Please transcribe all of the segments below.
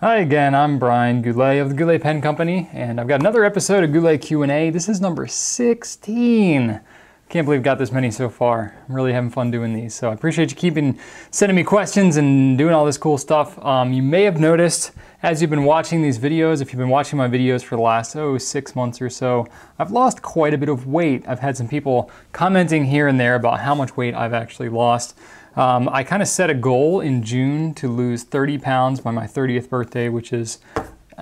Hi again, I'm Brian Goulet of the Goulet Pen Company, and I've got another episode of Goulet Q&A. This is number 16. Can't believe I've got this many so far. I'm really having fun doing these, so I appreciate you sending me questions and doing all this cool stuff. You may have noticed as you've been watching these videos, if you've been watching my videos for the last, 6 months or so, I've lost quite a bit of weight. I've had some people commenting here and there about how much weight I've actually lost. I kind of set a goal in June to lose 30 pounds by my 30th birthday, which is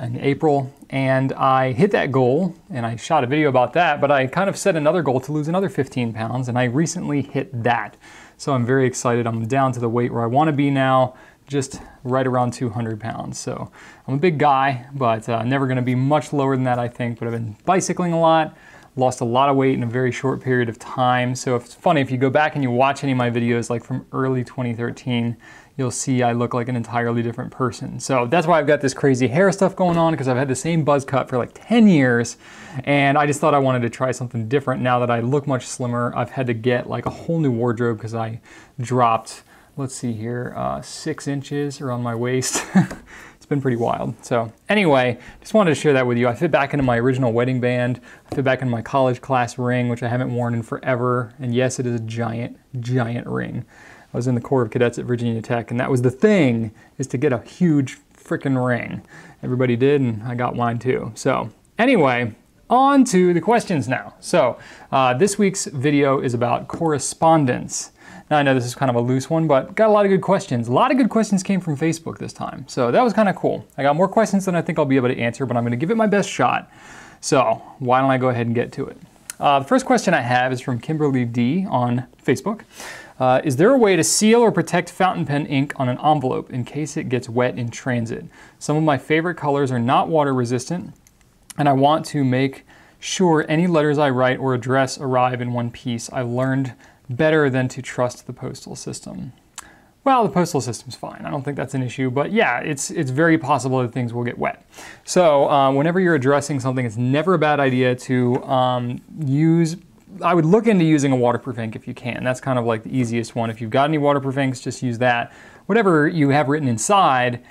in April, and I hit that goal, and I shot a video about that, but I kind of set another goal to lose another 15 pounds, and I recently hit that. So I'm very excited. I'm down to the weight where I want to be now, just right around 200 pounds. So I'm a big guy, but never going to be much lower than that, I think, but I've been bicycling a lot. Lost a lot of weight in a very short period of time. So it's funny, if you go back and you watch any of my videos like from early 2013, you'll see I look like an entirely different person. So that's why I've got this crazy hair stuff going on, because I've had the same buzz cut for like 10 years. And I just thought I wanted to try something different now that I look much slimmer. I've had to get like a whole new wardrobe because I dropped, let's see here, 6 inches around my waist. It's been pretty wild. So anyway, just wanted to share that with you. I fit back into my original wedding band. I fit back into my college class ring, which I haven't worn in forever. And yes, it is a giant, giant ring. I was in the Corps of Cadets at Virginia Tech, and that was the thing, is to get a huge freaking ring. Everybody did, and I got mine too. So anyway, on to the questions now. So this week's video is about correspondence. Now, I know this is kind of a loose one, but got a lot of good questions. A lot of good questions came from Facebook this time, so that was kind of cool. I got more questions than I think I'll be able to answer, but I'm going to give it my best shot. So why don't I go ahead and get to it? The first question I have is from Kimberly D on Facebook. Is there a way to seal or protect fountain pen ink on an envelope in case it gets wet in transit? Some of my favorite colors are not water resistant, and I want to make sure any letters I write or address arrive in one piece. I learned better than to trust the postal system. Well, the postal system's fine. I don't think that's an issue, but yeah, it's very possible that things will get wet. So whenever you're addressing something, it's never a bad idea to I would look into using a waterproof ink if you can. That's kind of like the easiest one. If you've got any waterproof inks, just use that. Whatever you have written inside,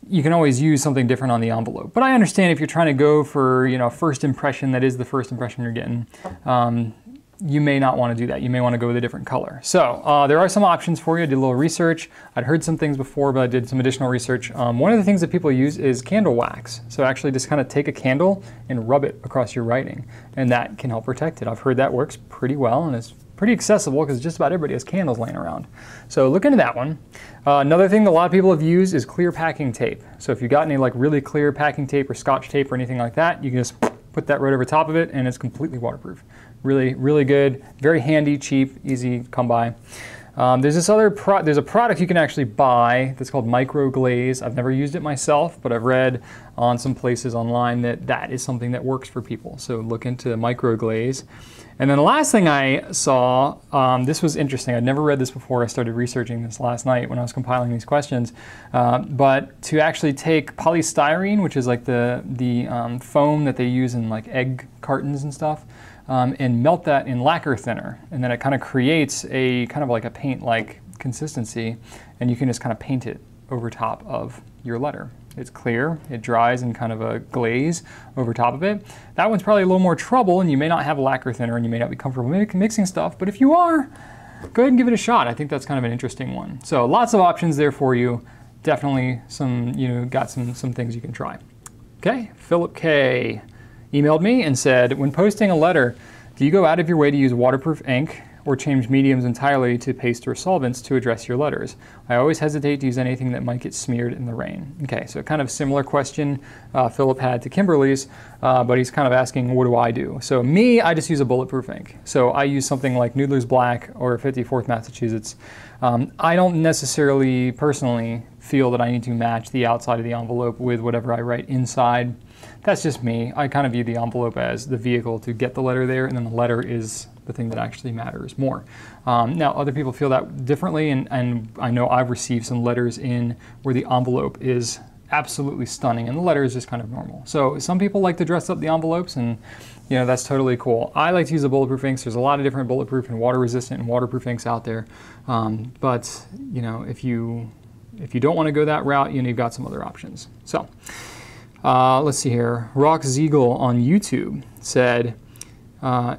you can always use something different on the envelope. But I understand if you're trying to go for, first impression, that is the first impression you're getting, you may not want to do that. You may want to go with a different color. So there are some options for you. I did a little research. I'd heard some things before, but I did some additional research. One of the things that people use is candle wax. So actually just kind of take a candle and rub it across your writing, and that can help protect it. I've heard that works pretty well, and it's pretty accessible because just about everybody has candles laying around. So look into that one. Another thing that a lot of people have used is clear packing tape. So if you've got any like really clear packing tape or Scotch tape or anything like that, you can just put that right over top of it, and it's completely waterproof. Really, really good, very handy, cheap, easy to come by. There's a product you can actually buy that's called micro glaze. I've never used it myself, but I've read on some places online that that is something that works for people. So look into micro glaze. And then the last thing I saw, this was interesting. I'd never read this before. I started researching this last night when I was compiling these questions. But to actually take polystyrene, which is like the foam that they use in like egg cartons and stuff, and melt that in lacquer thinner, and then it kind of creates a kind of like a paint-like consistency, and you can just kind of paint it over top of your letter. It's clear, it dries in kind of a glaze over top of it. That one's probably a little more trouble, and you may not have a lacquer thinner, and you may not be comfortable mixing stuff, but if you are, go ahead and give it a shot. I think that's kind of an interesting one. So lots of options there for you. Definitely some, got some things you can try. Okay, Phillip K emailed me and said, when posting a letter, do you go out of your way to use waterproof ink or change mediums entirely to paste or solvents to address your letters? I always hesitate to use anything that might get smeared in the rain. Okay, so kind of similar question Philip had to Kimberly's, but he's kind of asking, what do I do? So me, I just use a bulletproof ink. So I use something like Noodler's Black or 54th Massachusetts. I don't necessarily, personally, feel that I need to match the outside of the envelope with whatever I write inside. That's just me. I kind of view the envelope as the vehicle to get the letter there, and then the letter is the thing that actually matters more. Now, other people feel that differently, and I know I've received some letters in where the envelope is absolutely stunning, and the letter is just kind of normal. So some people like to dress up the envelopes, and that's totally cool. I like to use the bulletproof inks. There's a lot of different bulletproof and water resistant and waterproof inks out there, but if if you don't want to go that route, you've got some other options. So let's see here. Rawkzeagle on YouTube said,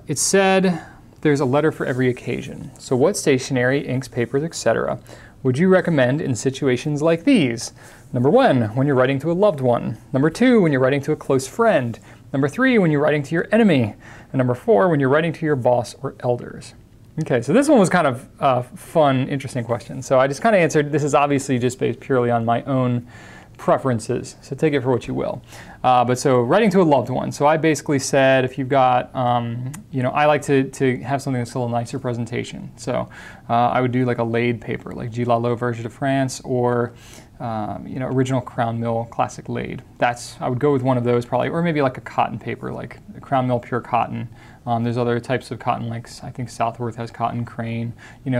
it said there's a letter for every occasion. So what stationery, inks, papers, etc. would you recommend in situations like these? Number 1, when you're writing to a loved one. Number 2, when you're writing to a close friend. Number 3, when you're writing to your enemy. And number 4, when you're writing to your boss or elders. Okay, so this one was kind of a fun, interesting question. So I just kind of answered, this is obviously just based purely on my own preferences, so take it for what you will. But so writing to a loved one. So I basically said, if you've got, I like to have something that's a little nicer presentation. So I would do like a laid paper, like G. Lalo Verge de France, or original Crown Mill classic laid. I would go with one of those probably, or maybe like a cotton paper, like Crown Mill pure cotton. There's other types of cotton, like I think Southworth has cotton crane.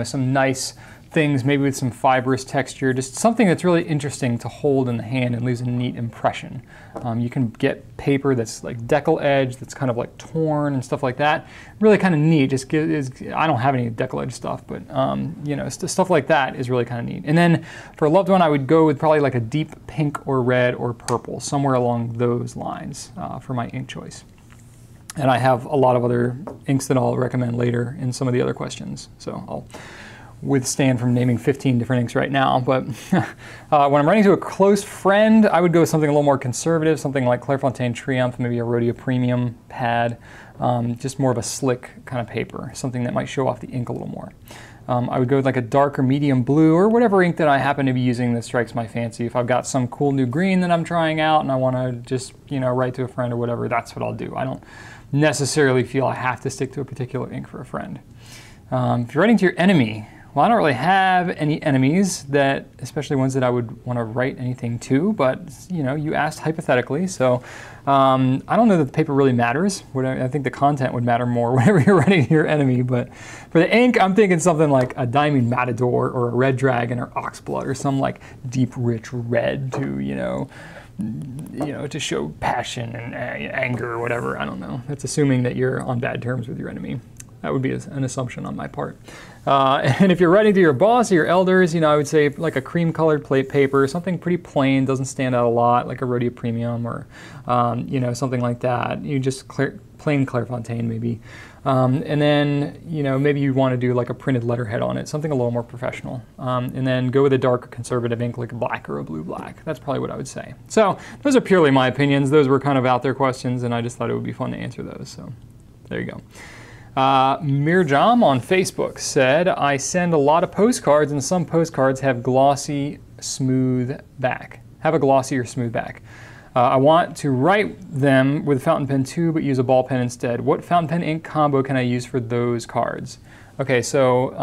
Some nice things, maybe with some fibrous texture, just something that's really interesting to hold in the hand and leaves a neat impression. You can get paper that's like decal edge, that's kind of like torn and stuff like that. Really kind of neat. I don't have any decal edge stuff, but stuff like that is really kind of neat. And then for a loved one, I would go with probably like a deep pink or red or purple, somewhere along those lines for my ink choice. And I have a lot of other inks that I'll recommend later in some of the other questions. So I'll withstand from naming 15 different inks right now. But when I'm writing to a close friend, I would go with something a little more conservative, something like Clairefontaine Triumph, maybe a Rhodia Premium pad, just more of a slick kind of paper, something that might show off the ink a little more. I would go with like a dark or medium blue or whatever ink that I happen to be using that strikes my fancy. If I've got some cool new green that I'm trying out and I want to just, write to a friend or whatever, that's what I'll do. I don't necessarily feel I have to stick to a particular ink for a friend. If you're writing to your enemy, well, I don't really have any enemies, especially ones that I would want to write anything to, but you asked hypothetically, so I don't know that the paper really matters. I think the content would matter more whenever you're writing to your enemy, but for the ink, I'm thinking something like a Diamond Matador or a Red Dragon or Oxblood or some like deep, rich red to, to show passion and anger or whatever. I don't know. That's assuming that you're on bad terms with your enemy. That would be an assumption on my part. And if you're writing to your boss or your elders, I would say like a cream-colored plate paper, something pretty plain, doesn't stand out a lot, like a Rhodia Premium or, something like that. You just plain Clairefontaine maybe. And then, maybe you want to do like a printed letterhead on it, something a little more professional. And then go with a darker conservative ink like a black or a blue-black. That's probably what I would say. So those are purely my opinions. Those were kind of out there questions, and I just thought it would be fun to answer those. So there you go. Mirjam on Facebook said, I send a lot of postcards and some postcards have glossy, smooth back. Have a glossy or smooth back. I want to write them with a fountain pen too, but use a ball pen instead. What fountain pen ink combo can I use for those cards? Okay, so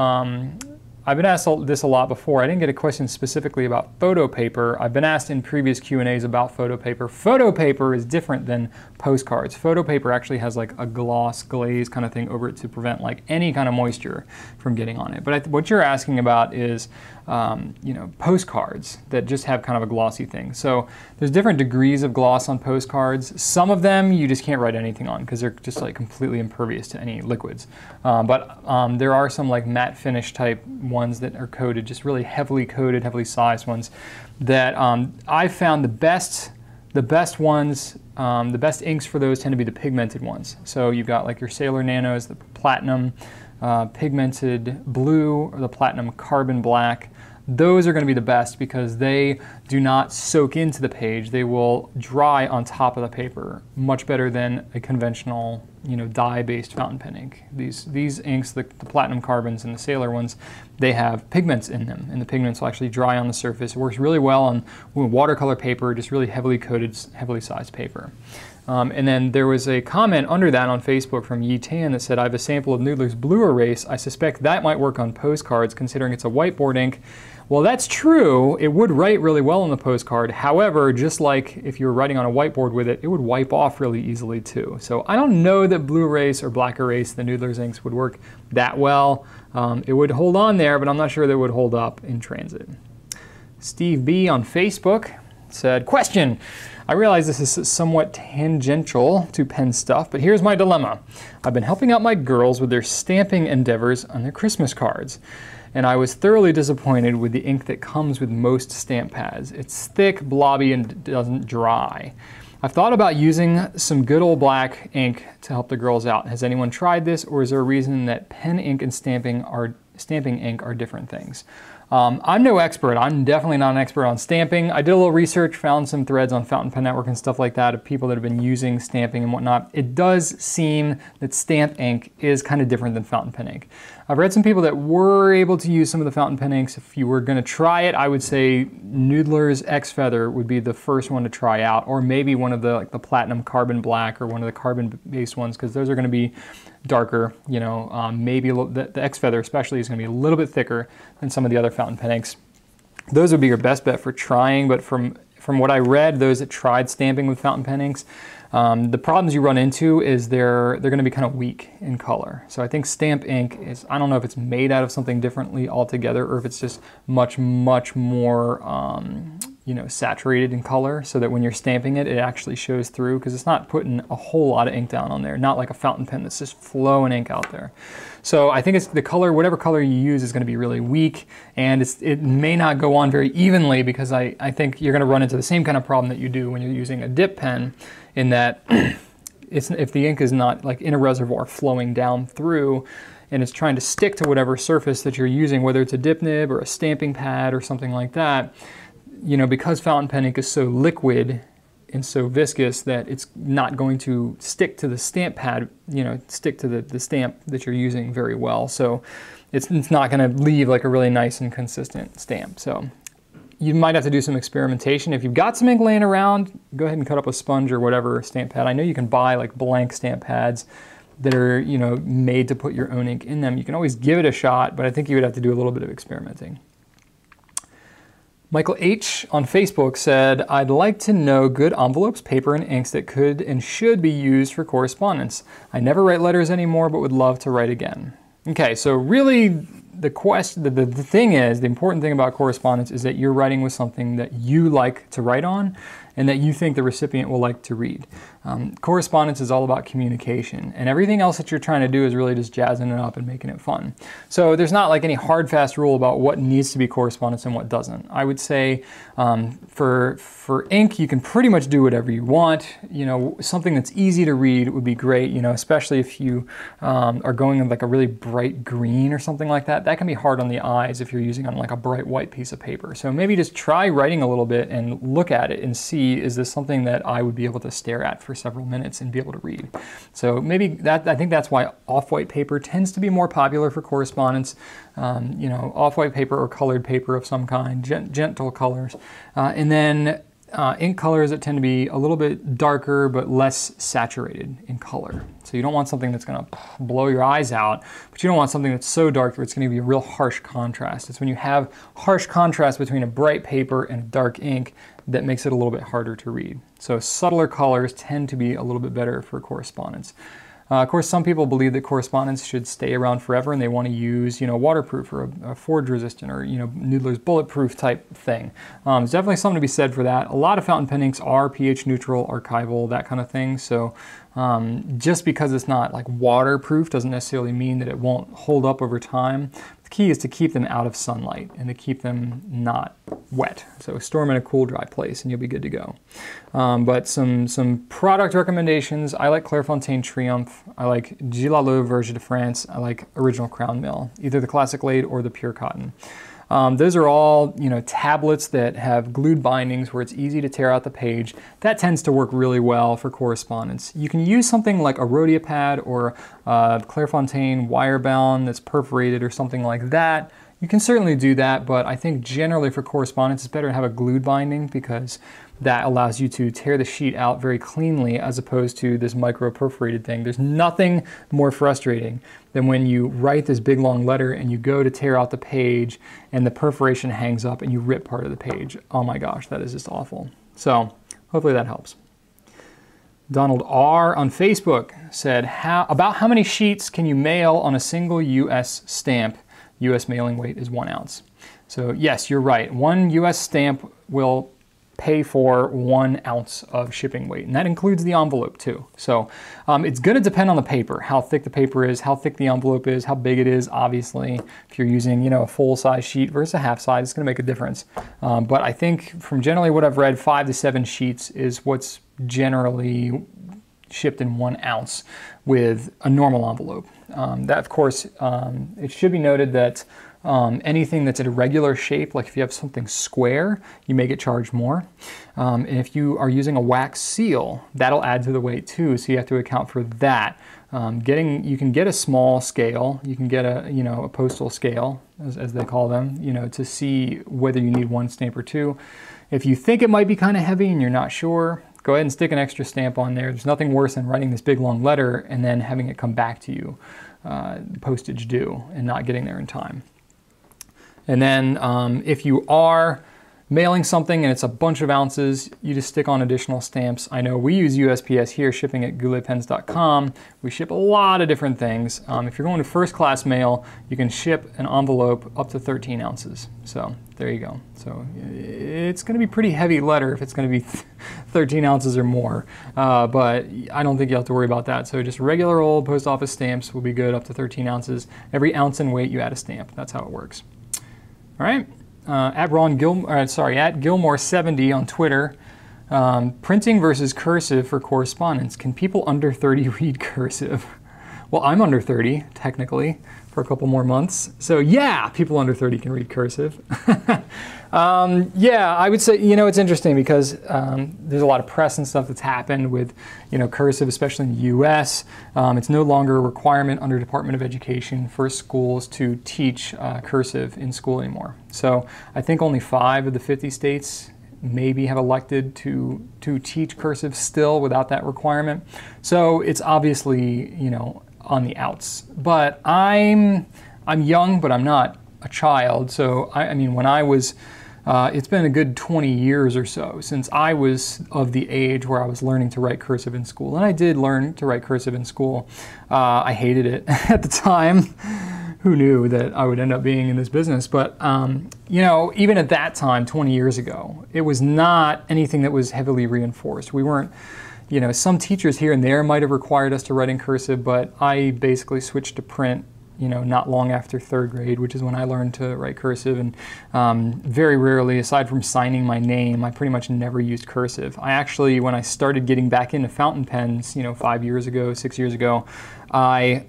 I've been asked this a lot before. I didn't get a question specifically about photo paper. I've been asked in previous Q&As about photo paper. Photo paper is different than postcards. Photo paper actually has like a gloss, glaze kind of thing over it to prevent like any kind of moisture from getting on it. But what you're asking about is postcards that just have kind of a glossy thing. So there's different degrees of gloss on postcards. Some of them you just can't write anything on because they're just like completely impervious to any liquids. But there are some like matte finish type ones that are coated, just really heavily coated, heavily sized ones that I've found the best ones, the best inks for those tend to be the pigmented ones. So you've got like your Sailor Nanos, the platinum pigmented blue, or the platinum carbon black. Those are going to be the best because they do not soak into the page. They will dry on top of the paper much better than a conventional, dye-based fountain pen ink. These inks, the platinum carbons and the Sailor ones, they have pigments in them, and the pigments will actually dry on the surface. It works really well on watercolor paper, just really heavily coated, heavily sized paper. And then there was a comment under that on Facebook from Yi Tan that said, I have a sample of Noodler's Blue Erase. I suspect that might work on postcards considering it's a whiteboard ink. Well, that's true. It would write really well on the postcard. However, just like if you were writing on a whiteboard with it, it would wipe off really easily too. So I don't know that Blue Erase or Black Erase, the Noodler's inks, would work that well. It would hold on there, but I'm not sure that it would hold up in transit. Steve B on Facebook said, question. I realize this is somewhat tangential to pen stuff, but here's my dilemma. I've been helping out my girls with their stamping endeavors on their Christmas cards. and I was thoroughly disappointed with the ink that comes with most stamp pads. It's thick, blobby, and doesn't dry. I've thought about using some good old black ink to help the girls out. Has anyone tried this, or is there a reason that pen ink and stamping ink are different things? I'm no expert. I'm definitely not an expert on stamping. I did a little research, found some threads on Fountain Pen Network and stuff like that of people that have been using stamping and whatnot. It does seem that stamp ink is kind of different than fountain pen ink. I've read some people that were able to use some of the fountain pen inks. If you were going to try it, I would say Noodler's X Feather would be the first one to try out, or maybe one of the platinum carbon black or one of the carbon-based ones, because those are going to be darker. You know, maybe the X Feather especially is going to be a little bit thicker than some of the other fountain pen inks. Those would be your best bet for trying, but from what I read, those that tried stamping with fountain pen inks, the problems you run into is they're going to be kind of weak in color. So I think stamp ink is, I don't know if it's made out of something differently altogether, or if it's just much more you know, saturated in color, so that when you're stamping it, it actually shows through, because it's not putting a whole lot of ink down on there, not like a fountain pen that's just flowing ink out there. So I think it's the color, whatever color you use is going to be really weak, and it may not go on very evenly, because I think you're going to run into the same kind of problem that you do when you're using a dip pen, in that if the ink is not like in a reservoir flowing down through, and it's trying to stick to whatever surface that you're using, whether it's a dip nib or a stamping pad or something like that, you know, because fountain pen ink is so liquid and so viscous that it's not going to stick to the stamp pad, you know, stick to the stamp that you're using very well. So it's not going to leave like a really nice and consistent stamp. So you might have to do some experimentation. If you've got some ink laying around, go ahead and cut up a sponge or whatever stamp pad. I know you can buy like blank stamp pads that are, you know, made to put your own ink in them. You can always give it a shot, but I think you would have to do a little bit of experimenting. Michael H. on Facebook said, I'd like to know good envelopes, paper, and inks that could and should be used for correspondence. I never write letters anymore, but would love to write again. Okay, so really the thing is, the important thing about correspondence is that you're writing with something that you like to write on and that you think the recipient will like to read. Correspondence is all about communication, and everything else that you're trying to do is really just jazzing it up and making it fun. So there's not like any hard, fast rule about what needs to be correspondence and what doesn't. I would say for ink, you can pretty much do whatever you want. You know, something that's easy to read would be great, you know, especially if you are going with like a really bright green or something like that. That can be hard on the eyes if you're using on like a bright white piece of paper. So maybe just try writing a little bit and look at it and see, is this something that I would be able to stare at for several minutes and be able to read? So maybe I think that's why off-white paper tends to be more popular for correspondence. You know, off-white paper or colored paper of some kind, gentle colors. And then ink colors that tend to be a little bit darker but less saturated in color. So you don't want something that's going to blow your eyes out, but you don't want something that's so dark that it's going to be a real harsh contrast. It's when you have harsh contrast between a bright paper and a dark ink that makes it a little bit harder to read. So subtler colors tend to be a little bit better for correspondence. Of course, some people believe that correspondence should stay around forever, and they want to use, you know, waterproof or a forge resistant, or, you know, Noodler's bulletproof type thing. There's definitely something to be said for that. A lot of fountain pen inks are pH neutral, archival, that kind of thing. So just because it's not like waterproof doesn't necessarily mean that it won't hold up over time. The key is to keep them out of sunlight and to keep them not wet. So store them in a cool, dry place and you'll be good to go. But some product recommendations. I like Clairefontaine Triomphe. I like Goulet Verge de France. I like Original Crown Mill, either the Classic Laid or the Pure Cotton. Those are all, you know, tablets that have glued bindings where it's easy to tear out the page. That tends to work really well for correspondence. You can use something like a Rhodia pad or Clairefontaine wire bound that's perforated or something like that. You can certainly do that, but I think generally for correspondence, it's better to have a glued binding, because that allows you to tear the sheet out very cleanly as opposed to this micro perforated thing. There's nothing more frustrating than when you write this big long letter and you go to tear out the page and the perforation hangs up and you rip part of the page. Oh my gosh, that is just awful. So hopefully that helps. Donald R. on Facebook said, about how many sheets can you mail on a single US stamp? US mailing weight is 1 ounce. So yes, you're right. One US stamp will pay for 1 ounce of shipping weight, and that includes the envelope too. So it's going to depend on the paper, how thick the paper is, how thick the envelope is, how big it is. Obviously, if you're using, you know, a full-size sheet versus a half-size, it's going to make a difference. But I think from generally what I've read, 5 to 7 sheets is what's generally shipped in 1 ounce with a normal envelope. That, of course, it should be noted that anything that's a regular shape, like if you have something square, you may get charged more. And if you are using a wax seal, that'll add to the weight too, so you have to account for that. You can get a small scale, you can get a postal scale, as they call them, you know, to see whether you need 1 stamp or 2. If you think it might be kind of heavy and you're not sure, go ahead and stick an extra stamp on there. There's nothing worse than writing this big long letter and then having it come back to you, postage due, and not getting there in time. And then if you are mailing something and it's a bunch of ounces, you just stick on additional stamps. I know we use USPS here, shipping at gouletpens.com. We ship a lot of different things. If you're going to first class mail, you can ship an envelope up to 13 ounces. So there you go. So it's going to be pretty heavy letter if it's going to be 13 ounces or more. But I don't think you have to worry about that. So just regular old post office stamps will be good up to 13 ounces. Every ounce in weight, you add a stamp. That's how it works. All right. At Gilmore70 on Twitter, printing versus cursive for correspondence. Can people under 30 read cursive? Well, I'm under 30, technically, for a couple more months. So yeah, people under 30 can read cursive. Yeah, I would say, you know, it's interesting because there's a lot of press and stuff that's happened with, you know, cursive, especially in the US. It's no longer a requirement under Department of Education for schools to teach cursive in school anymore. So I think only 5 of the 50 states maybe have elected to teach cursive still without that requirement. So it's obviously, you know, on the outs. But I'm young, but I'm not a child. So I mean, when I was, it's been a good 20 years or so since I was of the age where I was learning to write cursive in school. And I did learn to write cursive in school. I hated it at the time. Who knew that I would end up being in this business? But, you know, even at that time, 20 years ago, it was not anything that was heavily reinforced. We weren't, you know, some teachers here and there might have required us to write in cursive, but I basically switched to print, you know, not long after 3rd grade, which is when I learned to write cursive. And very rarely, aside from signing my name, I pretty much never used cursive. I actually, when I started getting back into fountain pens, you know, 5 years ago, 6 years ago, I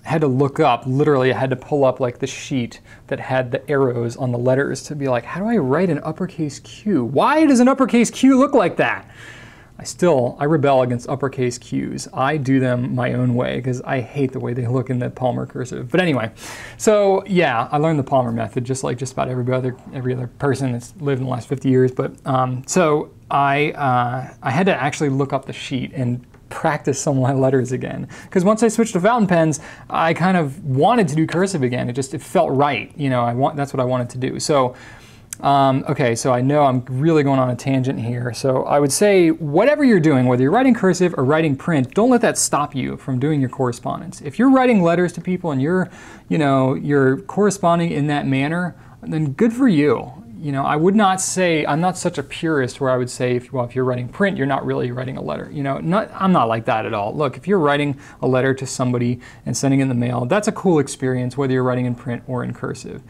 had to look up, literally I had to pull up like the sheet that had the arrows on the letters to be like, how do I write an uppercase Q? Why does an uppercase Q look like that? I rebel against uppercase Qs. I do them my own way because I hate the way they look in the Palmer cursive. But anyway, so yeah, I learned the Palmer method just like just about every other person that's lived in the last 50 years. But so I had to actually look up the sheet and practice some of my letters again. Because once I switched to fountain pens, I kind of wanted to do cursive again. It felt right. You know, that's what I wanted to do. So okay, so I know I'm really going on a tangent here. So I would say whatever you're doing, whether you're writing cursive or writing print, don't let that stop you from doing your correspondence. If you're writing letters to people and you're corresponding in that manner, then good for you. You know, I would not say, I'm not such a purist where I would say, if you're writing print, you're not really writing a letter. You know, I'm not like that at all. Look, if you're writing a letter to somebody and sending it in the mail, that's a cool experience, whether you're writing in print or in cursive.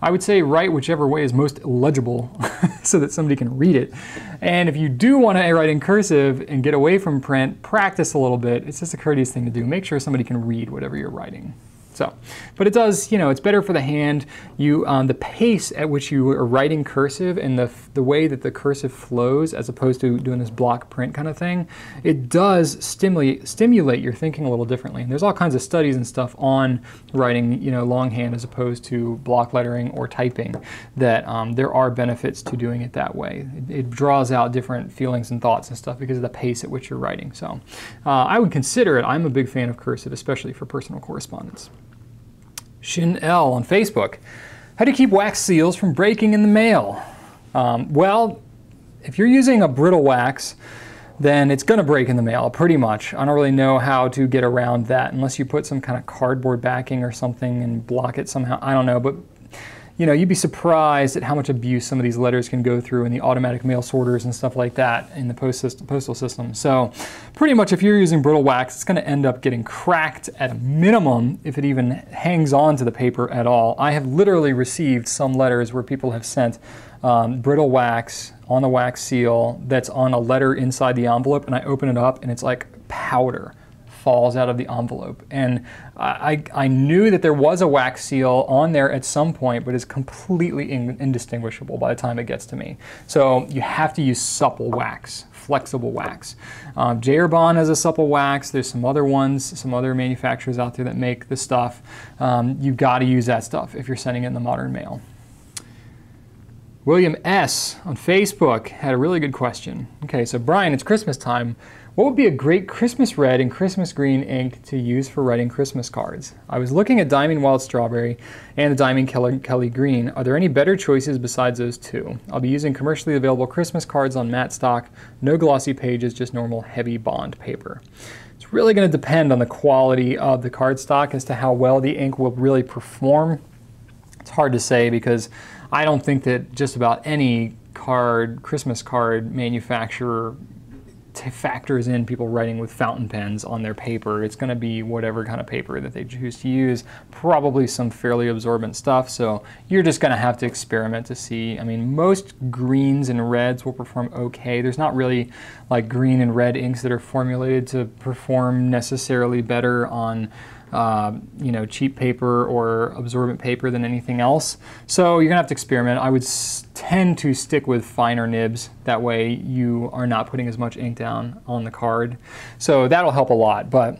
I would say write whichever way is most legible so that somebody can read it. And if you do want to write in cursive and get away from print, practice a little bit. It's just a courteous thing to do. Make sure somebody can read whatever you're writing. So, but it does, you know, it's better for the hand. The pace at which you are writing cursive and the way that the cursive flows, as opposed to doing this block print kind of thing, it does stimulate your thinking a little differently. And there's all kinds of studies and stuff on writing, you know, longhand as opposed to block lettering or typing, that there are benefits to doing it that way. It draws out different feelings and thoughts and stuff because of the pace at which you're writing. So I would consider it. I'm a big fan of cursive, especially for personal correspondence. Schin L on Facebook. How do you keep wax seals from breaking in the mail? Well, if you're using a brittle wax, then it's going to break in the mail, pretty much. I don't really know how to get around that unless you put some kind of cardboard backing or something and block it somehow. I don't know, but you know, you'd be surprised at how much abuse some of these letters can go through in the automatic mail sorters and stuff like that in the postal system. So pretty much if you're using brittle wax, it's going to end up getting cracked at a minimum if it even hangs on to the paper at all. I have literally received some letters where people have sent brittle wax on the wax seal that's on a letter inside the envelope, and I open it up and it's like powder falls out of the envelope. And I knew that there was a wax seal on there at some point, but it's completely indistinguishable by the time it gets to me. So you have to use supple wax, flexible wax. Bond has a supple wax. There's some other ones, some other manufacturers out there that make the stuff. You've got to use that stuff if you're sending it in the modern mail. William S. on Facebook had a really good question. Okay, so Brian, it's Christmas time. What would be a great Christmas red and Christmas green ink to use for writing Christmas cards? I was looking at Diamond Wild Strawberry and the Diamond Kelly Green. Are there any better choices besides those two? I'll be using commercially available Christmas cards on matte stock, no glossy pages, just normal heavy bond paper. It's really going to depend on the quality of the cardstock as to how well the ink will really perform. It's hard to say because I don't think that just about any Christmas card manufacturer factors in people writing with fountain pens on their paper. It's going to be whatever kind of paper that they choose to use, probably some fairly absorbent stuff, so you're just going to have to experiment to see. I mean, most greens and reds will perform okay. There's not really like green and red inks that are formulated to perform necessarily better on you know, cheap paper or absorbent paper than anything else. So you're gonna have to experiment. I would tend to stick with finer nibs. That way you are not putting as much ink down on the card. So that'll help a lot. But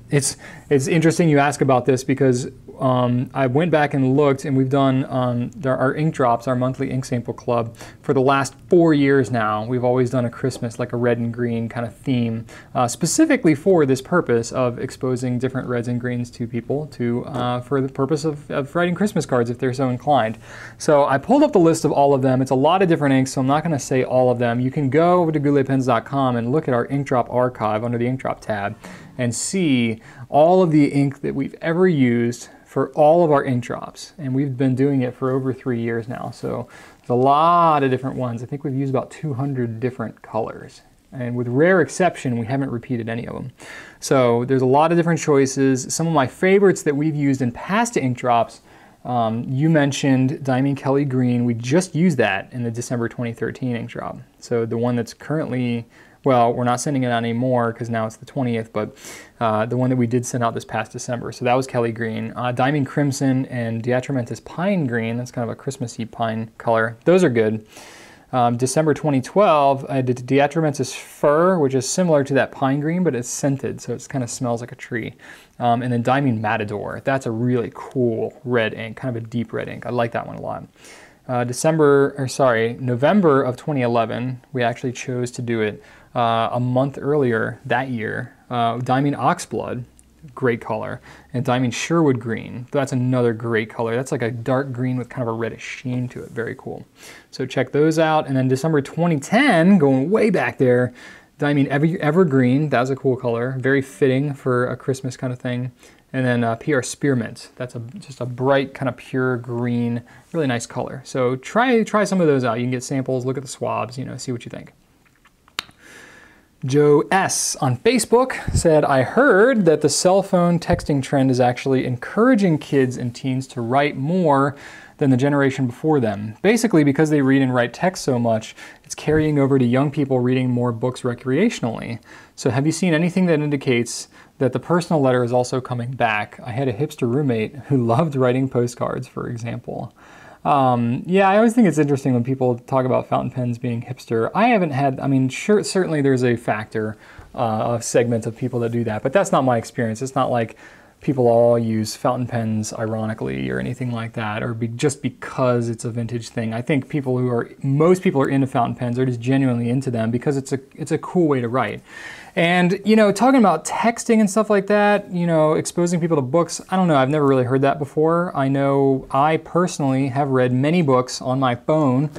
it's interesting you ask about this because I went back and looked, and we've done our ink drops, our monthly ink sample club, for the last 4 years now. We've always done a Christmas, like a red and green kind of theme, specifically for this purpose of exposing different reds and greens to people for the purpose of writing Christmas cards if they're so inclined. So I pulled up the list of all of them. It's a lot of different inks, so I'm not going to say all of them. You can go over to gouletpens.com and look at our ink drop archive under the ink drop tab and see all of the ink that we've ever used for all of our ink drops, and we've been doing it for over 3 years now, so there's a lot of different ones. I think we've used about 200 different colors, and with rare exception, we haven't repeated any of them. So there's a lot of different choices. Some of my favorites that we've used in past ink drops, you mentioned Diamond Kelly Green. We just used that in the December 2013 ink drop. So the one that's currently, well, we're not sending it out anymore because now it's the 20th, but the one that we did send out this past December. So that was Kelly Green. Diamond Crimson and Diatramentis Pine Green. That's kind of a Christmassy pine color. Those are good. December 2012, I did Diatramentis Fir, which is similar to that pine green, but it's scented, so it kind of smells like a tree. And then Diamond Matador. That's a really cool red ink, kind of a deep red ink. I like that one a lot. November of 2011, we actually chose to do it a month earlier that year. Diamond Oxblood, great color, and Diamond Sherwood Green. That's another great color. That's like a dark green with kind of a reddish sheen to it. Very cool. So check those out. And then December 2010, going way back there, Diamond Evergreen. That was a cool color. Very fitting for a Christmas kind of thing. And then PR Spearmint. That's just a bright kind of pure green, really nice color. So try some of those out. You can get samples, look at the swabs, you know, see what you think. Joe S. on Facebook said, I heard that the cell phone texting trend is actually encouraging kids and teens to write more than the generation before them. Basically, because they read and write text so much, it's carrying over to young people reading more books recreationally. So have you seen anything that indicates that the personal letter is also coming back? I had a hipster roommate who loved writing postcards, for example. Yeah, I always think it's interesting when people talk about fountain pens being hipster. I haven't had, I mean, sure, certainly there's a factor, a segment of people that do that, but that's not my experience. It's not like people all use fountain pens ironically or anything like that, or just because it's a vintage thing. I think most people are into fountain pens. They're just genuinely into them because it's a cool way to write. And, you know, talking about texting and stuff like that, you know, exposing people to books, I don't know, I've never really heard that before. I know I personally have read many books on my phone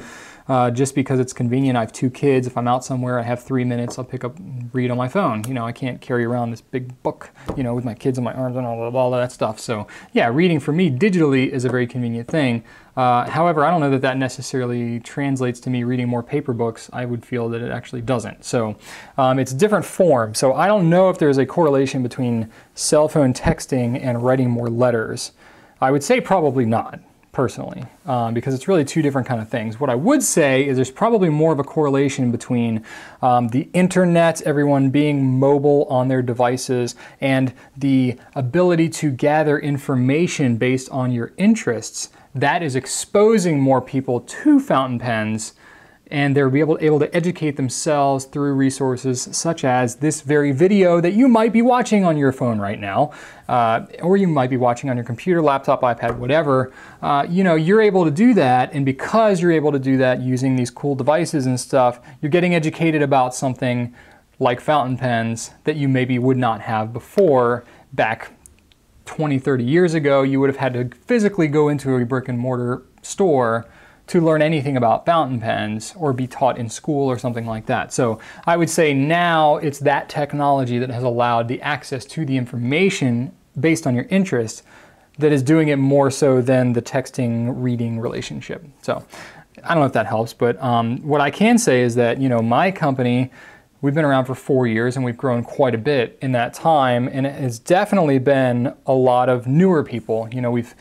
just because it's convenient. I have 2 kids. If I'm out somewhere, I have 3 minutes, I'll pick up and read on my phone. You know, I can't carry around this big book, you know, with my kids on my arms and all of that stuff. So yeah, reading for me digitally is a very convenient thing. However, I don't know that that necessarily translates to me reading more paper books. I would feel that it actually doesn't. So it's a different form. So I don't know if there's a correlation between cell phone texting and writing more letters. I would say probably not, personally, because it's really 2 different kind of things. What I would say is there's probably more of a correlation between the internet, everyone being mobile on their devices, and the ability to gather information based on your interests. That is exposing more people to fountain pens, and they're able to educate themselves through resources such as this very video that you might be watching on your phone right now, or you might be watching on your computer, laptop, iPad, whatever. You know, you're able to do that, and because you're able to do that using these cool devices and stuff, you're getting educated about something like fountain pens that you maybe would not have before. Back 20, 30 years ago, you would have had to physically go into a brick and mortar store to learn anything about fountain pens or be taught in school or something like that. So I would say now it's that technology that has allowed the access to the information based on your interest that is doing it more so than the texting reading relationship. So I don't know if that helps, but what I can say is that, you know, my company, we've been around for 4 years and we've grown quite a bit in that time, and it has definitely been a lot of newer people. You know, we've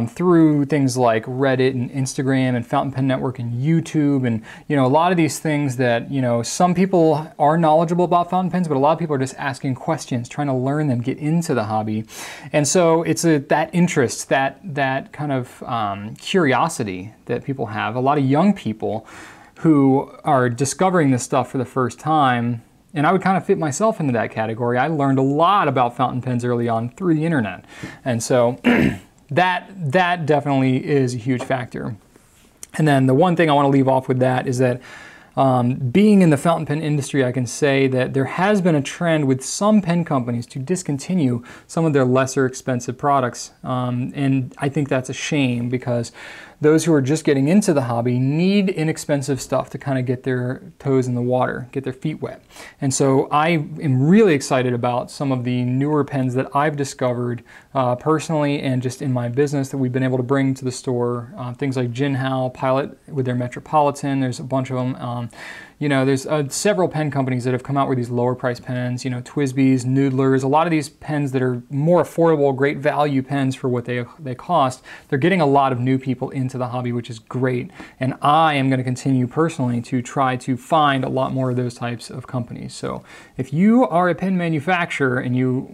through things like Reddit and Instagram and Fountain Pen Network and YouTube, and you know, a lot of these things that, you know, some people are knowledgeable about fountain pens, but a lot of people are just asking questions, trying to learn them, get into the hobby. And so it's that interest, that kind of curiosity that people have. A lot of young people who are discovering this stuff for the first time, and I would kind of fit myself into that category. I learned a lot about fountain pens early on through the internet, and so that definitely is a huge factor. And then the one thing I want to leave off with that is that being in the fountain pen industry, I can say that there has been a trend with some pen companies to discontinue some of their lesser expensive products, and I think that's a shame, because those who are just getting into the hobby need inexpensive stuff to kind of get their toes in the water, get their feet wet. And so I am really excited about some of the newer pens that I've discovered personally and just in my business that we've been able to bring to the store. Things like Jinhao, Pilot with their Metropolitan, there's a bunch of them. You know, there's several pen companies that have come out with these lower price pens, you know, Twisbys, Noodlers, a lot of these pens that are more affordable, great value pens for what they cost. They're getting a lot of new people into the hobby, which is great. And I am going to continue personally to try to find a lot more of those types of companies. So if you are a pen manufacturer and you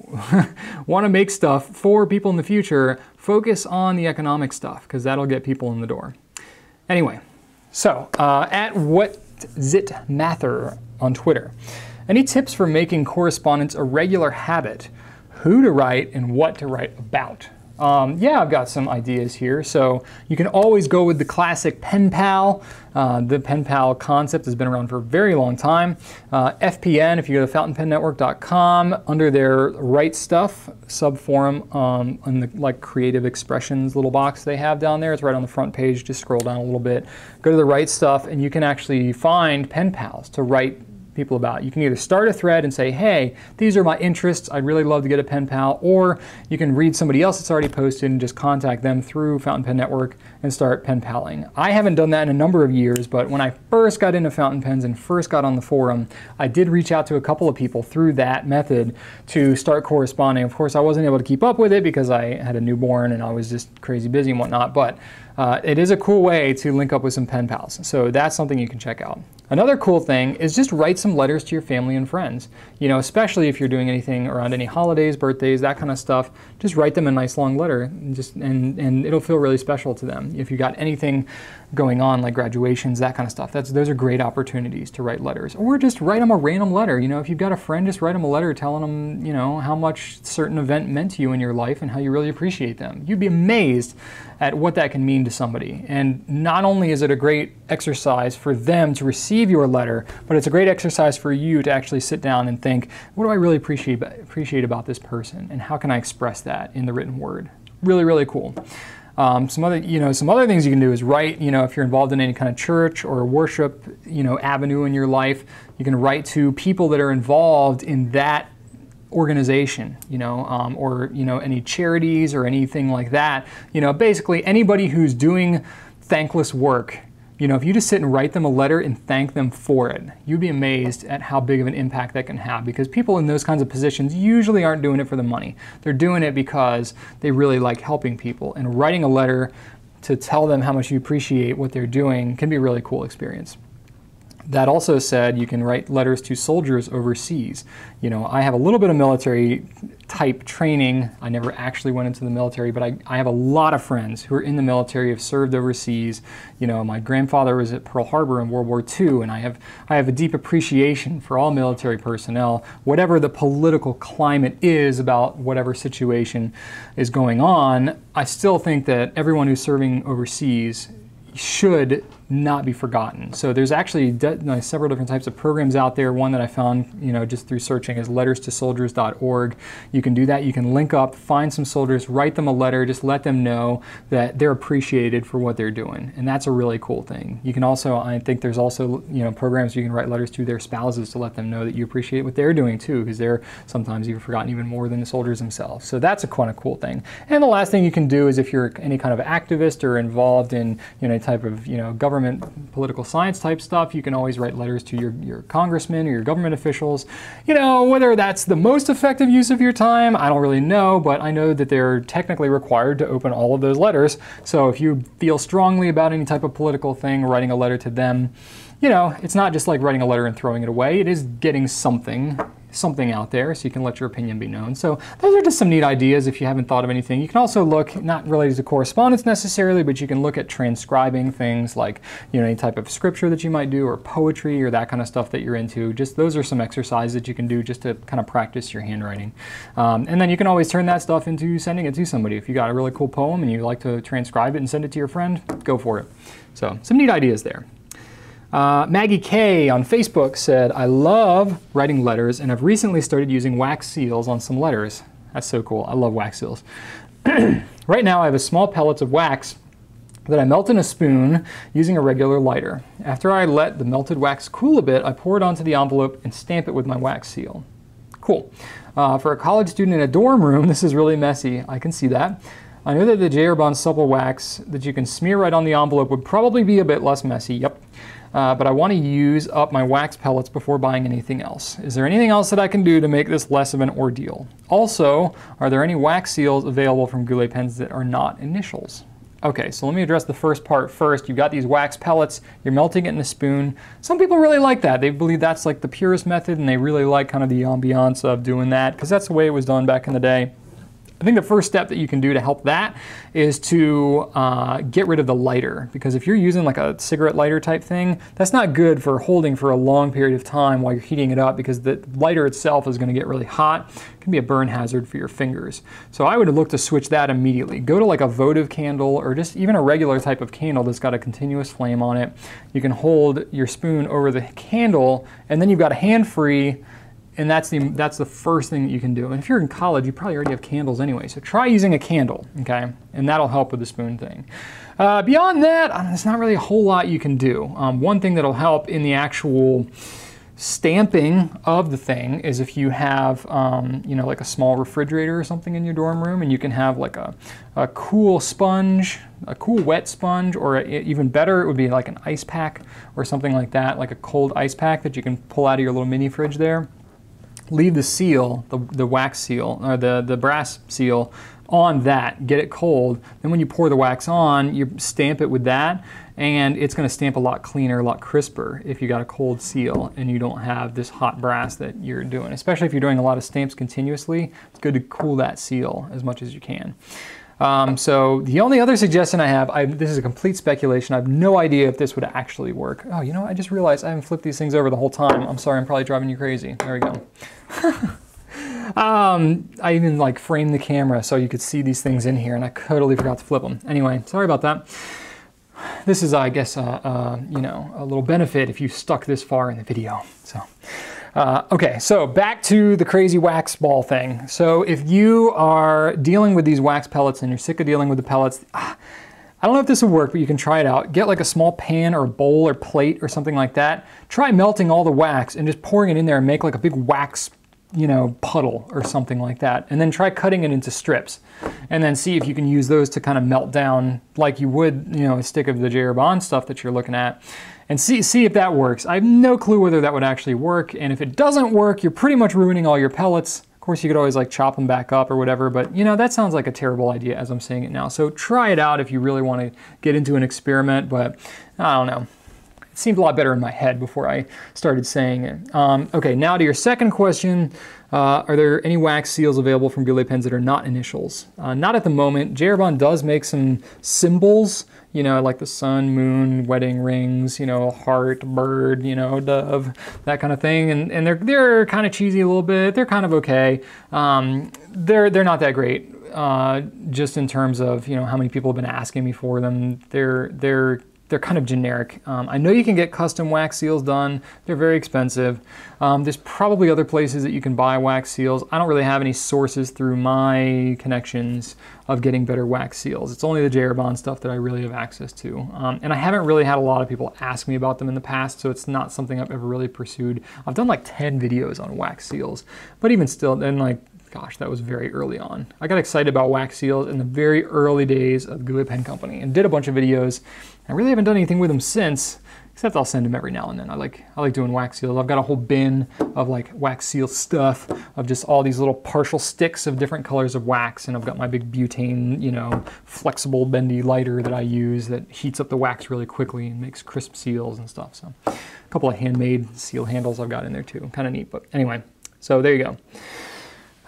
want to make stuff for people in the future, focus on the economic stuff, because that'll get people in the door. Anyway, so at WhatZitMather on Twitter. Any tips for making correspondence a regular habit? Who to write and what to write about? Yeah, I've got some ideas here. So you can always go with the classic pen pal. The pen pal concept has been around for a very long time. FPN, if you go to fountainpennetwork.com, under their Write Stuff subforum, on the like creative expressions little box they have down there, it's right on the front page. Just scroll down a little bit, go to the Write Stuff, and you can actually find pen pals to write people about. You can either start a thread and say, hey, these are my interests, I'd really love to get a pen pal, or you can read somebody else that's already posted and just contact them through Fountain Pen Network and start pen paling. I haven't done that in a number of years, but when I first got into fountain pens and first got on the forum, I did reach out to a couple of people through that method to start corresponding. Of course, I wasn't able to keep up with it because I had a newborn and I was just crazy busy and whatnot, but it is a cool way to link up with some pen pals. So that's something you can check out. Another cool thing is just write some letters to your family and friends. You know, especially if you're doing anything around any holidays, birthdays, that kind of stuff, just write them a nice long letter, and it'll feel really special to them. If you got anything going on like graduations, that kind of stuff, those are great opportunities to write letters. Or just write them a random letter. You know, if you've got a friend, just write them a letter telling them, you know, how much a certain event meant to you in your life and how you really appreciate them. You'd be amazed at what that can mean to somebody. And not only is it a great exercise for them to receive your letter, but it's a great exercise for you to actually sit down and think, what do I really appreciate about this person, and how can I express that in the written word? Really, really cool. Some other things you can do is write, if you're involved in any kind of church or worship, avenue in your life, you can write to people that are involved in that organization, or any charities or anything like that. Basically anybody who's doing thankless work. If you just sit and write them a letter and thank them for it, you'd be amazed at how big of an impact that can have, because people in those kinds of positions usually aren't doing it for the money. They're doing it because they really like helping people, and writing a letter to tell them how much you appreciate what they're doing can be a really cool experience. That also said, you can write letters to soldiers overseas. I have a little bit of military type training. I never actually went into the military, but I have a lot of friends who are in the military, have served overseas. My grandfather was at Pearl Harbor in World War II, and I have a deep appreciation for all military personnel, whatever the political climate is about whatever situation is going on. I still think that everyone who's serving overseas should not be forgotten. So there's actually several different types of programs out there. One that I found, just through searching is letterstosoldiers.org. You can do that. You can link up, find some soldiers, write them a letter, just let them know that they're appreciated for what they're doing. And that's a really cool thing. You can also, I think there's also, programs you can write letters to their spouses to let them know that you appreciate what they're doing too, because they're sometimes even forgotten even more than the soldiers themselves. So that's a kind of cool thing. And the last thing you can do is, if you're any kind of activist or involved in, any type of, government political science type stuff, you can always write letters to your congressmen or your government officials. Whether that's the most effective use of your time, I don't really know, but I know that they're technically required to open all of those letters. So if you feel strongly about any type of political thing, writing a letter to them, it's not just like writing a letter and throwing it away. It is getting something out there, so you can let your opinion be known. So those are just some neat ideas if you haven't thought of anything. You can also look, not related to correspondence necessarily, but you can look at transcribing things like, any type of scripture that you might do, or poetry, or that kind of stuff that you're into. Just those are some exercises that you can do just to kind of practice your handwriting. And then you can always turn that stuff into sending it to somebody. If you got a really cool poem and you like to transcribe it and send it to your friend, go for it. So some neat ideas there. Maggie K on Facebook said, I love writing letters and have recently started using wax seals on some letters. That's so cool. I love wax seals. Right now I have a small pellets of wax that I melt in a spoon using a regular lighter. After I let the melted wax cool a bit, I pour it onto the envelope and stamp it with my wax seal. Cool. For a college student in a dorm room, this is really messy. I can see that. I know that the J. Bond supple wax that you can smear right on the envelope would probably be a bit less messy. Yep. But I want to use up my wax pellets before buying anything else. Is there anything else that I can do to make this less of an ordeal? Also, are there any wax seals available from Goulet pens that are not initials? Okay, so let me address the first part first. You've got these wax pellets, you're melting it in a spoon. Some people really like that. They believe that's like the purest method, and they really like kind of the ambiance of doing that, because that's the way it was done back in the day. I think the first step that you can do to help that is to get rid of the lighter, because if you're using like a cigarette lighter type thing, that's not good for holding for a long period of time while you're heating it up, because the lighter itself is going to get really hot. It can be a burn hazard for your fingers. So I would look to switch that immediately. Go to like a votive candle, or just even a regular type of candle that's got a continuous flame on it. You can hold your spoon over the candle, and then you've got a hand-free. And that's the first thing that you can do. And if you're in college, you probably already have candles anyway. So try using a candle, okay? And that'll help with the spoon thing. Beyond that, there's not really a whole lot you can do. One thing that'll help in the actual stamping of the thing is if you have, like a small refrigerator or something in your dorm room, and you can have like a cool sponge, a cool wet sponge, or even better, it would be like an ice pack or something like that, like a cold ice pack that you can pull out of your little mini fridge there. Leave the seal, the wax seal, or the brass seal on that, get it cold. Then when you pour the wax on, you stamp it with that, and it's going to stamp a lot cleaner, a lot crisper if you got a cold seal and you don't have this hot brass that you're doing. Especially if you're doing a lot of stamps continuously, it's good to cool that seal as much as you can. So the only other suggestion I have, this is a complete speculation, I have no idea if this would actually work. Oh, you know, I just realized I haven't flipped these things over the whole time. I'm sorry, I'm probably driving you crazy. There we go. I even like framed the camera so you could see these things in here, and I totally forgot to flip them. Anyway, sorry about that. This is, I guess, a little benefit if you stuck this far in the video. So, Okay, so back to the crazy wax ball thing. So if you are dealing with these wax pellets and you're sick of dealing with the pellets, I don't know if this will work, but you can try it out. Get like a small pan or a bowl or plate or something like that. Try melting all the wax and just pouring it in there and make like a big wax, you know, puddle or something like that. And then try cutting it into strips. And then see if you can use those to kind of melt down like you would, you know, a stick of the J. Bond stuff that you're looking at. And see if that works. I have no clue whether that would actually work. And if it doesn't work, you're pretty much ruining all your pellets. Of course, you could always like chop them back up or whatever, but you know, that sounds like a terrible idea as I'm saying it now. So try it out if you really want to get into an experiment, but I don't know. It seemed a lot better in my head before I started saying it. Okay, now to your second question. Are there any wax seals available from Goulet pens that are not initials? Not at the moment. J. Bond does make some symbols, you know, like the sun, moon, wedding rings, you know, heart, bird, you know, dove, that kind of thing. And they're kind of cheesy a little bit. They're kind of okay. They're not that great. Just in terms of, you know, how many people have been asking me for them. They're kind of generic. I know you can get custom wax seals done. They're very expensive. There's probably other places that you can buy wax seals. I don't really have any sources through my connections of getting better wax seals. It's only the J. Bond stuff that I really have access to. And I haven't really had a lot of people ask me about them in the past, so it's not something I've ever really pursued. I've done like 10 videos on wax seals, but even still, then like, gosh, that was very early on. I got excited about wax seals in the very early days of Goulet Pen Company and did a bunch of videos. I really haven't done anything with them since, except I'll send them every now and then. I like doing wax seals. I've got a whole bin of like wax seal stuff of just all these little partial sticks of different colors of wax, and I've got my big butane, you know, flexible bendy lighter that I use that heats up the wax really quickly and makes crisp seals and stuff. So a couple of handmade seal handles I've got in there too. Kind of neat, but anyway, so there you go.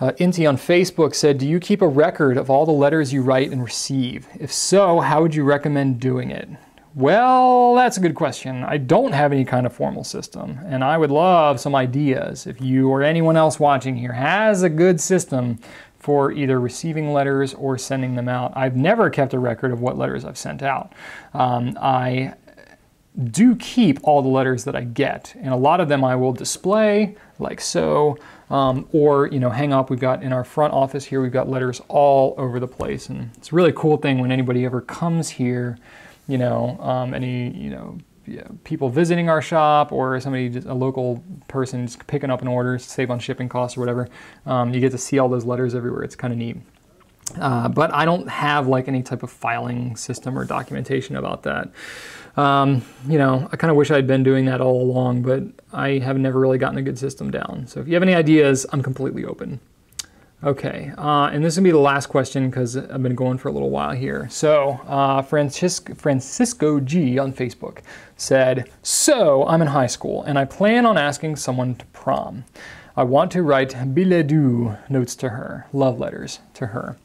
Inti on Facebook said, do you keep a record of all the letters you write and receive? If so, how would you recommend doing it? Well, that's a good question. I don't have any kind of formal system, and I would love some ideas. If you or anyone else watching here has a good system for either receiving letters or sending them out. I've never kept a record of what letters I've sent out. I do keep all the letters that I get, and a lot of them I will display like so, or you know, hang up. We've got in our front office here, we've got letters all over the place, and it's a really cool thing when anybody ever comes here, you know, people visiting our shop or somebody, a local person just picking up an order, save on shipping costs or whatever. You get to see all those letters everywhere. It's kind of neat. But I don't have like any type of filing system or documentation about that. You know, I kind of wish I'd been doing that all along, but I have never really gotten a good system down. So if you have any ideas, I'm completely open. Okay, and this is gonna be the last question because I've been going for a little while here. So Francisco G on Facebook said, so I'm in high school and I plan on asking someone to prom. I want to write billet doux notes to her, love letters to her.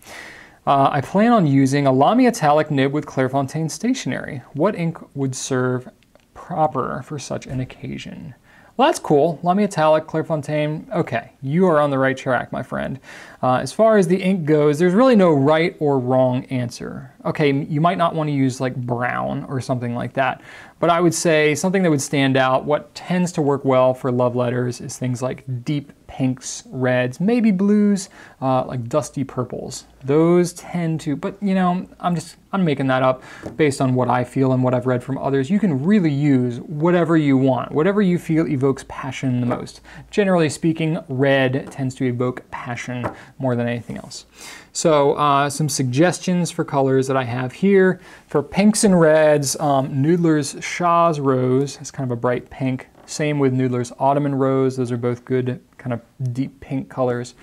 I plan on using a Lamy Italic nib with Clairefontaine stationery. What ink would serve proper for such an occasion? Well, that's cool. Lamy Italic, Clairefontaine. Okay, you are on the right track, my friend. As far as the ink goes, there's really no right or wrong answer. Okay, you might not want to use like brown or something like that, but I would say something that would stand out, what tends to work well for love letters is things like deep pinks, reds, maybe blues, like dusty purples. Those tend to, but you know, I'm making that up based on what I feel and what I've read from others. You can really use whatever you want, whatever you feel evokes passion the most. Generally speaking, red tends to evoke passion more than anything else. So some suggestions for colors that I have here. For pinks and reds, Noodler's Shaw's Rose is kind of a bright pink. Same with Noodler's Autumn and Rose. Those are both good kind of deep pink colors.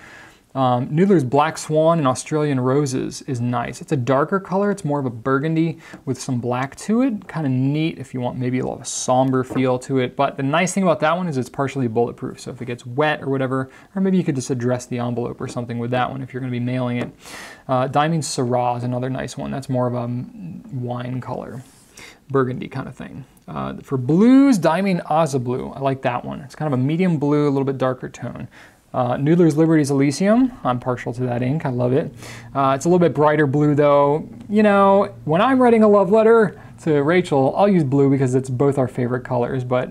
Noodler's Black Swan and Australian Roses is nice. It's a darker color. It's more of a burgundy with some black to it. Kind of neat if you want maybe a little of a somber feel to it. But the nice thing about that one is it's partially bulletproof. So if it gets wet or whatever, or maybe you could just address the envelope or something with that one if you're going to be mailing it. Diamond Syrah is another nice one. That's more of a wine color, burgundy kind of thing. For blues, Diamond Aza Blue. I like that one. It's kind of a medium blue, a little bit darker tone. Noodler's Liberty's Elysium. I'm partial to that ink. I love it. It's a little bit brighter blue though. You know, when I'm writing a love letter to Rachel, I'll use blue because it's both our favorite colors, but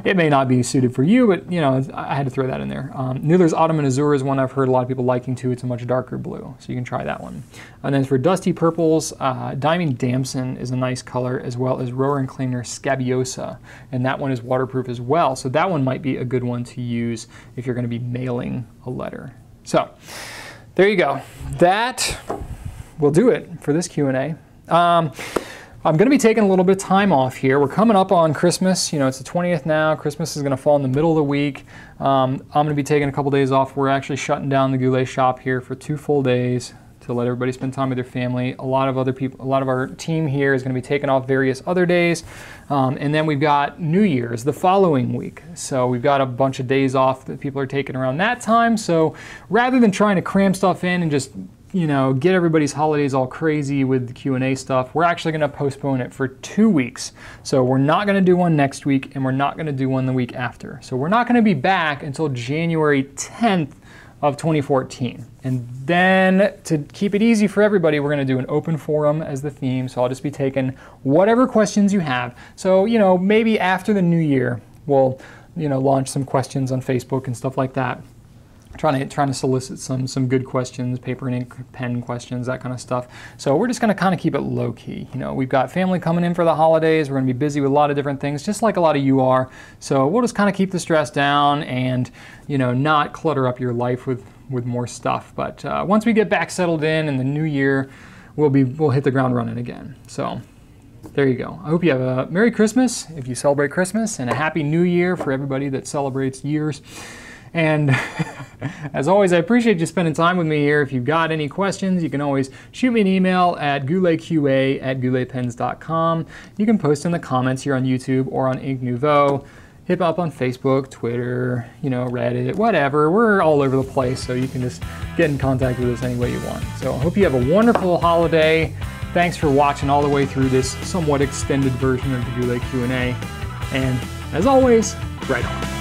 it may not be suited for you, but you know, I had to throw that in there. Noodler's Autumn and Azure is one I've heard a lot of people liking too. It's a much darker blue, so you can try that one. And then for dusty purples, Diamond Damson is a nice color, as well as Rower and Cleaner Scabiosa, and that one is waterproof as well. So that one might be a good one to use if you're going to be mailing a letter. So there you go. That will do it for this Q&A. I'm going to be taking a little bit of time off here. We're coming up on Christmas. You know, it's the 20th now. Christmas is going to fall in the middle of the week. I'm going to be taking a couple days off. We're actually shutting down the Goulet shop here for 2 full days to let everybody spend time with their family. A lot of other people, a lot of our team here is going to be taking off various other days. And then we've got New Year's the following week. So we've got a bunch of days off that people are taking around that time. So rather than trying to cram stuff in and just, you know, get everybody's holidays all crazy with the Q&A stuff, we're actually going to postpone it for 2 weeks. So we're not going to do one next week, and we're not going to do one the week after. So we're not going to be back until January 10th of 2014. And then to keep it easy for everybody, we're going to do an open forum as the theme. So I'll just be taking whatever questions you have. So, you know, maybe after the new year, we'll, you know, launch some questions on Facebook and stuff like that. Trying to solicit some good questions, paper and ink pen questions, that kind of stuff. So we're just going to kind of keep it low key. You know, we've got family coming in for the holidays. We're going to be busy with a lot of different things, just like a lot of you are. So we'll just kind of keep the stress down and, you know, not clutter up your life with more stuff. But once we get back settled in the new year, we'll hit the ground running again. So there you go. I hope you have a Merry Christmas if you celebrate Christmas, and a Happy New Year for everybody that celebrates years. And as always, I appreciate you spending time with me here. If you've got any questions, you can always shoot me an email at gouletqa@gouletpens.com. You can post in the comments here on YouTube or on Ink Nouveau. Hit up on Facebook, Twitter, you know, Reddit, whatever. We're all over the place, so you can just get in contact with us any way you want. So I hope you have a wonderful holiday. Thanks for watching all the way through this somewhat extended version of the Goulet Q&A. And as always, right on.